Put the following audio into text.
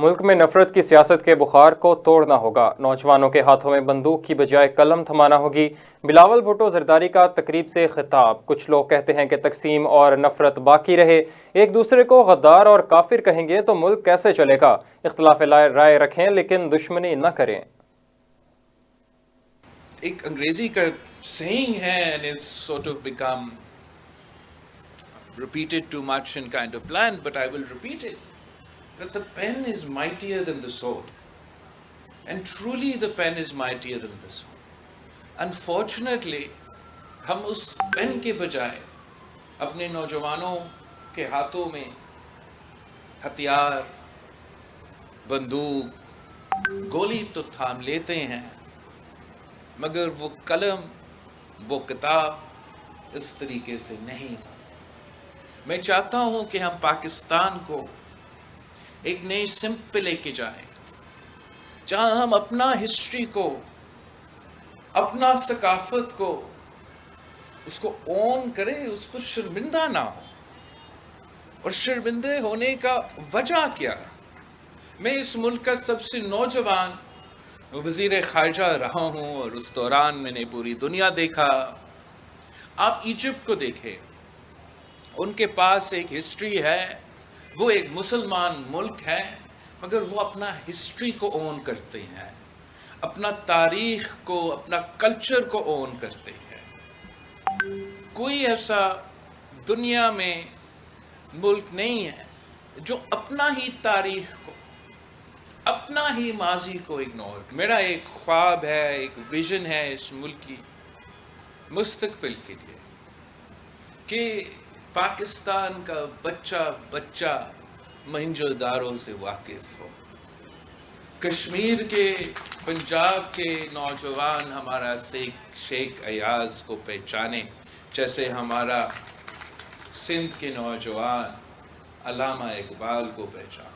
ملک میں نفرت کی سیاست کے بخار کو توڑنا ہوگا، نوجوانوں کے ہاتھوں میں بندوق کی بجائے قلم تھمانا ہوگی۔ بلاول بھٹو زرداری کا تقریب سے خطاب۔ کچھ لوگ کہتے ہیں کہ تقسیم اور نفرت باقی رہے، ایک دوسرے کو غدار اور کافر کہیں گے تو ملک کیسے چلے گا؟ اختلاف رائے رکھیں لیکن دشمنی نہ کریں۔ ایک انگریزی کا saying ہے and it's sort of become repeated too much in kind of plan, but I will repeat it, that the pen is mightier than the sword. And truly the pen is mightier than the sword. Unfortunately, ہم اس pain کے بجائے اپنے نوجوانوں کے ہاتھوں میں ہتھیار، بندوق، گولی تو تھام لیتے ہیں، مگر وہ قلم، وہ کتاب اس طریقے سے نہیں۔ میں چاہتا ہوں کہ ہم پاکستان کو ایک نئی سمت پہ لے کے جائیں، جہاں ہم اپنا ہسٹری کو، اپنا ثقافت کو، اس کو اون کریں، اس پر شرمندہ نہ ہو۔ اور شرمندہ ہونے کا وجہ کیا ہے؟ میں اس ملک کا سب سے نوجوان وزیر خارجہ رہا ہوں، اور اس دوران میں نے پوری دنیا دیکھا۔ آپ ایجپٹ کو دیکھیں، ان کے پاس ایک ہسٹری ہے، وہ ایک مسلمان ملک ہے، مگر وہ اپنا ہسٹری کو اون کرتے ہیں، اپنا تاریخ کو، اپنا کلچر کو اون کرتے ہیں۔ کوئی ایسا دنیا میں ملک نہیں ہے جو اپنا ہی تاریخ کو، اپنا ہی ماضی کو اگنور۔ میرا ایک خواب ہے، ایک ویژن ہے اس ملک کی مستقبل کے لیے، کہ پاکستان کا بچہ موہنجو دارو سے واقف ہو، کشمیر کے، پنجاب کے نوجوان ہمارا شیخ ایاز کو پہچانے، جیسے ہمارا سندھ کے نوجوان علامہ اقبال کو پہچانے۔